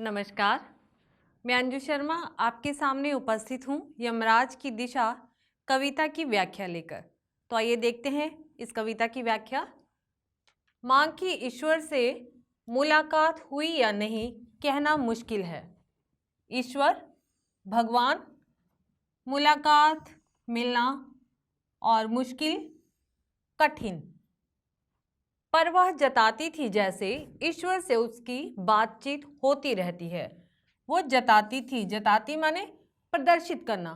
नमस्कार, मैं अंजू शर्मा आपके सामने उपस्थित हूँ यमराज की दिशा कविता की व्याख्या लेकर। तो आइए देखते हैं इस कविता की व्याख्या। माँ की ईश्वर से मुलाकात हुई या नहीं कहना मुश्किल है। ईश्वर, भगवान, मुलाकात, मिलना और मुश्किल, कठिन। पर वह जताती थी जैसे ईश्वर से उसकी बातचीत होती रहती है। वो जताती थी, जताती माने प्रदर्शित करना।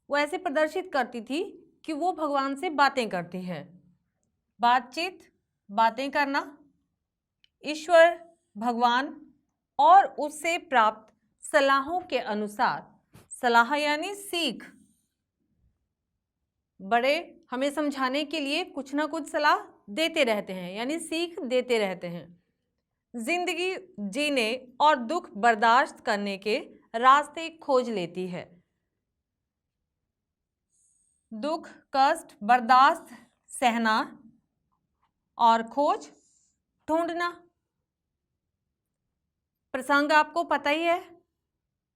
वो ऐसे प्रदर्शित करती थी कि वो भगवान से बातें करती है। बातचीत, बातें करना, ईश्वर, भगवान और उससे प्राप्त सलाहों के अनुसार। सलाह यानी सीख। बड़े हमें समझाने के लिए कुछ ना कुछ सलाह देते रहते हैं, यानी सीख देते रहते हैं। जिंदगी जीने और दुख बर्दाश्त करने के रास्ते खोज लेती है। दुख, कष्ट बर्दाश्त, सहना और खोज, ढूंढना। प्रसंग आपको पता ही है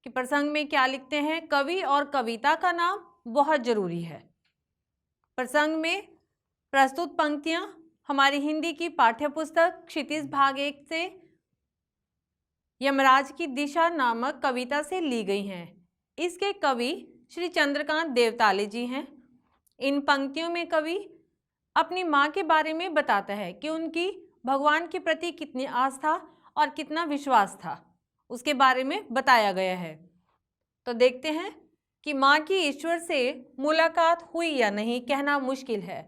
कि प्रसंग में क्या लिखते हैं। कवि और कविता का नाम बहुत जरूरी है। प्रसंग में प्रस्तुत पंक्तियां हमारी हिंदी की पाठ्य पुस्तक क्षितिज भाग 1 से यमराज की दिशा नामक कविता से ली गई हैं। इसके कवि श्री चंद्रकांत देवताले जी हैं। इन पंक्तियों में कवि अपनी माँ के बारे में बताता है कि उनकी भगवान के प्रति कितनी आस्था और कितना विश्वास था, उसके बारे में बताया गया है। तो देखते हैं कि माँ की ईश्वर से मुलाकात हुई या नहीं कहना मुश्किल है।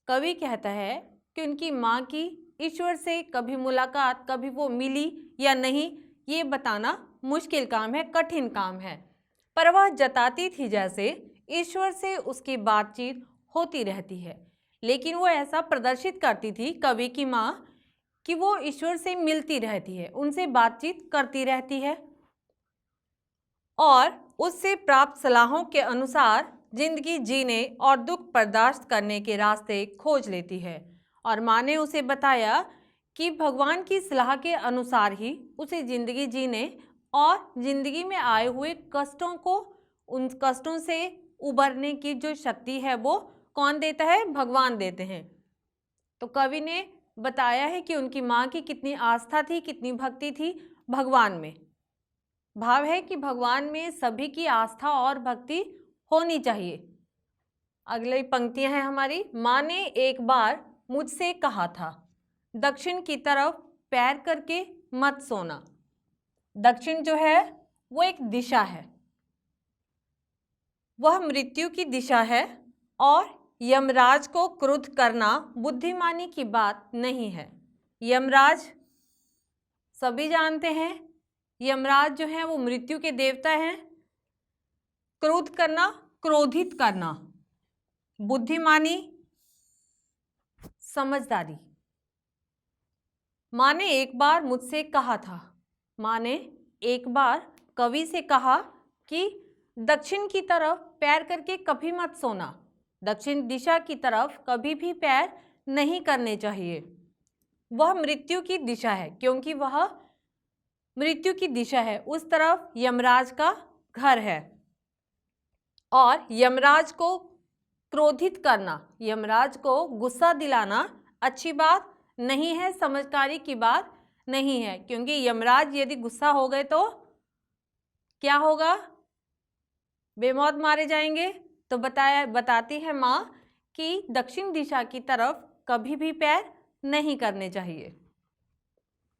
कवि कहता है कि उनकी माँ की ईश्वर से कभी मुलाकात, कभी वो मिली या नहीं, ये बताना मुश्किल काम है, कठिन काम है। पर वह जताती थी जैसे ईश्वर से उसकी बातचीत होती रहती है। लेकिन वो ऐसा प्रदर्शित करती थी कवि की माँ कि वो ईश्वर से मिलती रहती है, उनसे बातचीत करती रहती है और उससे प्राप्त सलाहों के अनुसार जिंदगी जीने और दुख बर्दाश्त करने के रास्ते खोज लेती है। और माँ ने उसे बताया कि भगवान की सलाह के अनुसार ही उसे जिंदगी जीने और जिंदगी में आए हुए कष्टों को, उन कष्टों से उबरने की जो शक्ति है वो कौन देता है? भगवान देते हैं। तो कवि ने बताया है कि उनकी माँ की कितनी आस्था थी, कितनी भक्ति थी भगवान में। भाव है कि भगवान में सभी की आस्था और भक्ति होनी चाहिए। अगली पंक्तियां हैं हमारी। माँ ने एक बार मुझसे कहा था, दक्षिण की तरफ पैर करके मत सोना। दक्षिण जो है वो एक दिशा है, वह मृत्यु की दिशा है और यमराज को क्रुद्ध करना बुद्धिमानी की बात नहीं है। यमराज सभी जानते हैं, यमराज जो है वो मृत्यु के देवता हैं। क्रोध करना, क्रोधित करना, बुद्धिमानी, समझदारी। माँ ने एक बार मुझसे कहा था, माँ ने एक बार कवि से कहा कि दक्षिण की तरफ पैर करके कभी मत सोना। दक्षिण दिशा की तरफ कभी भी पैर नहीं करने चाहिए। वह मृत्यु की दिशा है, क्योंकि वह मृत्यु की दिशा है, उस तरफ यमराज का घर है। और यमराज को क्रोधित करना, यमराज को गुस्सा दिलाना अच्छी बात नहीं है, समझदारी की बात नहीं है। क्योंकि यमराज यदि गुस्सा हो गए तो क्या होगा? बेमौत मारे जाएंगे। तो बताती है माँ कि दक्षिण दिशा की तरफ कभी भी पैर नहीं करने चाहिए।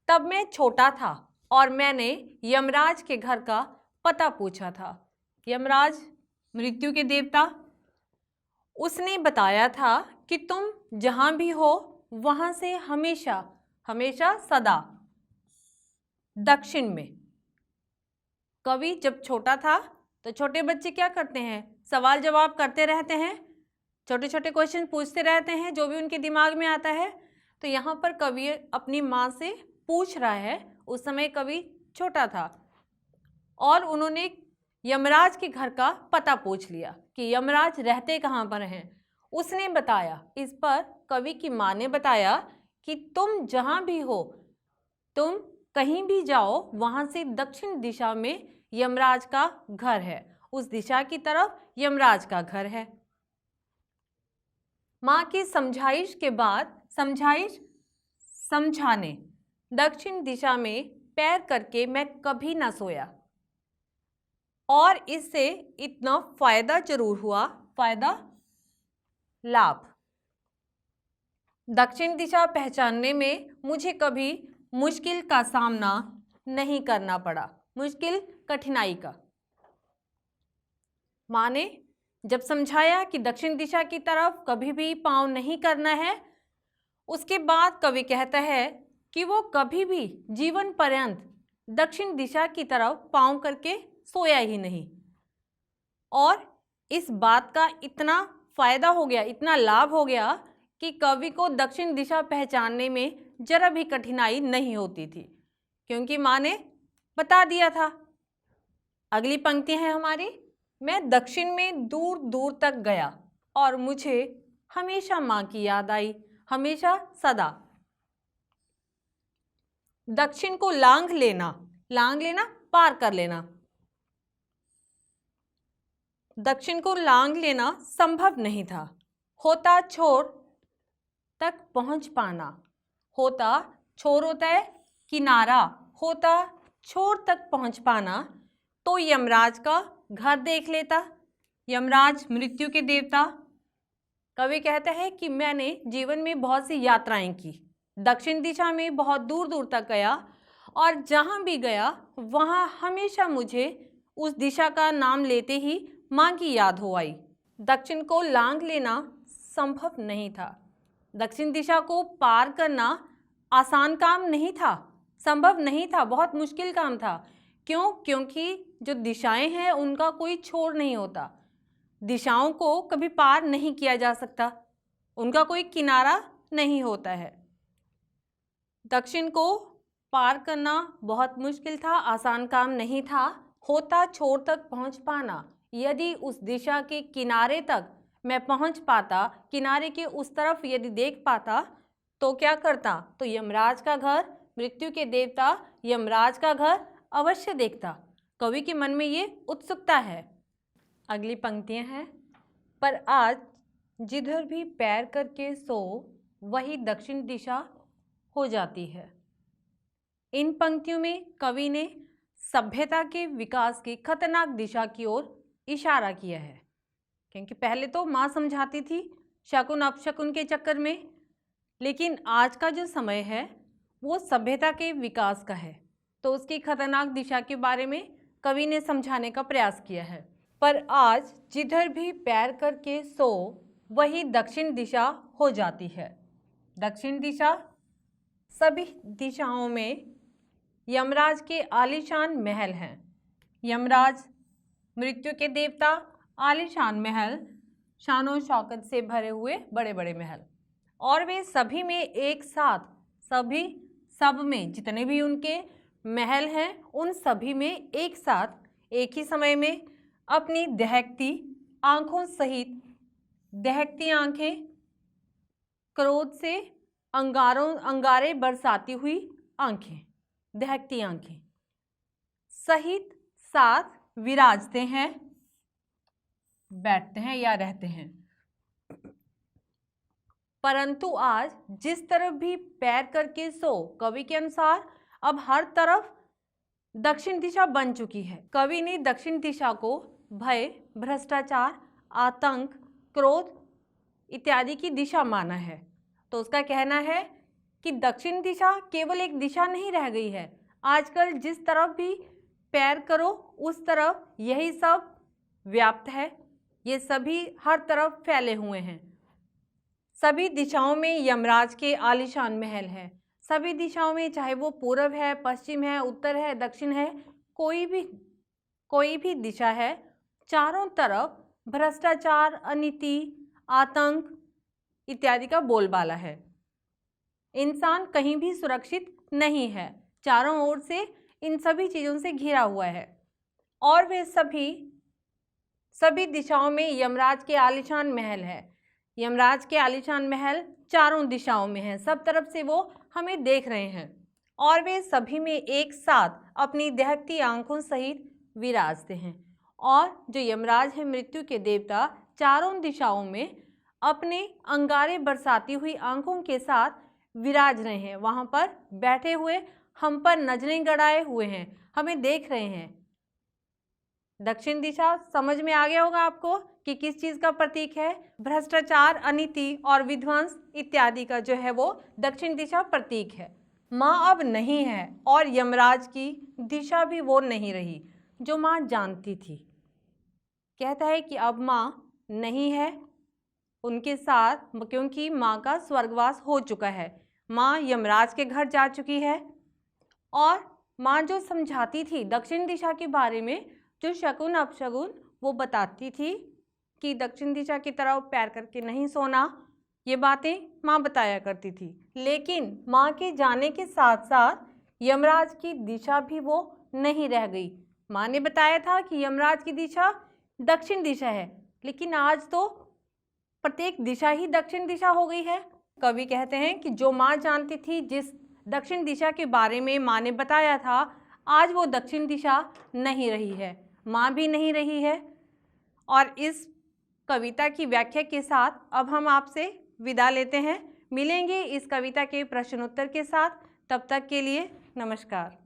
तब मैं छोटा था और मैंने यमराज के घर का पता पूछा था। यमराज मृत्यु के देवता, उसने बताया था कि तुम जहां भी हो वहां से हमेशा हमेशा सदा दक्षिण में। कवि जब छोटा था तो छोटे बच्चे क्या करते हैं? सवाल जवाब करते रहते हैं, छोटे छोटे क्वेश्चन पूछते रहते हैं, जो भी उनके दिमाग में आता है। तो यहाँ पर कवि अपनी माँ से पूछ रहा है। उस समय कवि छोटा था और उन्होंने यमराज के घर का पता पूछ लिया कि यमराज रहते कहाँ पर हैं। उसने बताया, इस पर कवि की माँ ने बताया कि तुम जहाँ भी हो, तुम कहीं भी जाओ वहां से दक्षिण दिशा में यमराज का घर है, उस दिशा की तरफ यमराज का घर है। माँ की समझाइश के बाद समझाने दक्षिण दिशा में पैर करके मैं कभी ना सोया, और इससे इतना फायदा जरूर हुआ, फायदा लाभ। दक्षिण दिशा पहचानने में मुझे कभी मुश्किल का सामना नहीं करना पड़ा, मुश्किल कठिनाई का। माने जब समझाया कि दक्षिण दिशा की तरफ कभी भी पाँव नहीं करना है, उसके बाद कवि कहता है कि वो कभी भी जीवन पर्यंत दक्षिण दिशा की तरफ पाँव करके सोया ही नहीं। और इस बात का इतना फायदा हो गया, इतना लाभ हो गया कि कवि को दक्षिण दिशा पहचानने में जरा भी कठिनाई नहीं होती थी, क्योंकि माँ ने बता दिया था। अगली पंक्ति है हमारी, मैं दक्षिण में दूर दूर तक गया और मुझे हमेशा माँ की याद आई, हमेशा सदा। दक्षिण को लांघ लेना पार कर लेना, दक्षिण को लांघ लेना संभव नहीं था। होता छोर तक पहुंच पाना, होता छोर होता है किनारा, होता छोर तक पहुंच पाना तो यमराज का घर देख लेता। यमराज मृत्यु के देवता। कवि कहता है कि मैंने जीवन में बहुत सी यात्राएं की, दक्षिण दिशा में बहुत दूर दूर तक गया, और जहां भी गया वहां हमेशा मुझे उस दिशा का नाम लेते ही माँ की याद हो आई। दक्षिण को लांघ लेना संभव नहीं था, दक्षिण दिशा को पार करना आसान काम नहीं था, संभव नहीं था, बहुत मुश्किल काम था। क्यों? क्योंकि जो दिशाएं हैं उनका कोई छोर नहीं होता, दिशाओं को कभी पार नहीं किया जा सकता, उनका कोई किनारा नहीं होता है। दक्षिण को पार करना बहुत मुश्किल था, आसान काम नहीं था। होता छोर तक पहुंच पाना, यदि उस दिशा के किनारे तक मैं पहुंच पाता, किनारे के उस तरफ यदि देख पाता तो क्या करता? तो यमराज का घर, मृत्यु के देवता यमराज का घर अवश्य देखता। कवि के मन में ये उत्सुकता है। अगली पंक्तियां हैं, पर आज जिधर भी पैर करके सो वही दक्षिण दिशा हो जाती है। इन पंक्तियों में कवि ने सभ्यता के विकास की खतरनाक दिशा की ओर इशारा किया है, क्योंकि पहले तो माँ समझाती थी शकुन अपशकुन के चक्कर में, लेकिन आज का जो समय है वो सभ्यता के विकास का है, तो उसकी खतरनाक दिशा के बारे में कवि ने समझाने का प्रयास किया है। पर आज जिधर भी पैर करके सो वही दक्षिण दिशा हो जाती है। दक्षिण दिशा, सभी दिशाओं में यमराज के आलीशान महल हैं। यमराज मृत्यु के देवता, आलीशान महल, शानो शौकत से भरे हुए बड़े बड़े महल, और वे सभी में एक साथ, सब में जितने भी उनके महल हैं उन सभी में एक साथ एक ही समय में अपनी दहकती आंखों सहित, दहकती आंखें, क्रोध से अंगारे बरसाती हुई आंखें, दहकती आंखें सहित साथ विराजते हैं, बैठते हैं या रहते हैं। परंतु आज जिस तरफ भी पैर करके सो, कवि के अनुसार अब हर तरफ दक्षिण दिशा बन चुकी है। कवि ने दक्षिण दिशा को भय, भ्रष्टाचार, आतंक, क्रोध इत्यादि की दिशा माना है। तो उसका कहना है कि दक्षिण दिशा केवल एक दिशा नहीं रह गई है, आजकल जिस तरफ भी पैर करो उस तरफ यही सब व्याप्त है, ये सभी हर तरफ फैले हुए हैं। सभी दिशाओं में यमराज के आलीशान महल है, सभी दिशाओं में, चाहे वो पूर्व है, पश्चिम है, उत्तर है, दक्षिण है, कोई भी दिशा है, चारों तरफ भ्रष्टाचार, अनीति, आतंक इत्यादि का बोलबाला है। इंसान कहीं भी सुरक्षित नहीं है, चारों ओर से इन सभी चीज़ों से घिरा हुआ है, और वे सभी दिशाओं में यमराज के आलीशान महल है। यमराज के आलीशान महल चारों दिशाओं में है, सब तरफ से वो हमें देख रहे हैं। और वे सभी में एक साथ अपनी दहकती आंखों सहित विराजते हैं। और जो यमराज है मृत्यु के देवता, चारों दिशाओं में अपने अंगारे बरसाती हुई आंखों के साथ विराज रहे हैं। वहां पर बैठे हुए हम पर नजरें गड़ाए हुए हैं, हमें देख रहे हैं। दक्षिण दिशा समझ में आ गया होगा आपको कि किस चीज का प्रतीक है। भ्रष्टाचार, अनीति और विध्वंस इत्यादि का जो है वो दक्षिण दिशा प्रतीक है। माँ अब नहीं है और यमराज की दिशा भी वो नहीं रही जो माँ जानती थी। कहता है कि अब माँ नहीं है उनके साथ, क्योंकि माँ का स्वर्गवास हो चुका है। माँ यमराज के घर जा चुकी है। और माँ जो समझाती थी दक्षिण दिशा के बारे में, जो शकुन अपशकुन वो बताती थी कि दक्षिण दिशा की तरफ पैर करके नहीं सोना, ये बातें माँ बताया करती थी। लेकिन माँ के जाने के साथ साथ यमराज की दिशा भी वो नहीं रह गई। माँ ने बताया था कि यमराज की दिशा दक्षिण दिशा है, लेकिन आज तो प्रत्येक दिशा ही दक्षिण दिशा हो गई है। कवि कहते हैं कि जो माँ जानती थी, जिस दक्षिण दिशा के बारे में माँ ने बताया था, आज वो दक्षिण दिशा नहीं रही है, माँ भी नहीं रही है। और इस कविता की व्याख्या के साथ अब हम आपसे विदा लेते हैं। मिलेंगे इस कविता के प्रश्नोत्तर के साथ। तब तक के लिए नमस्कार।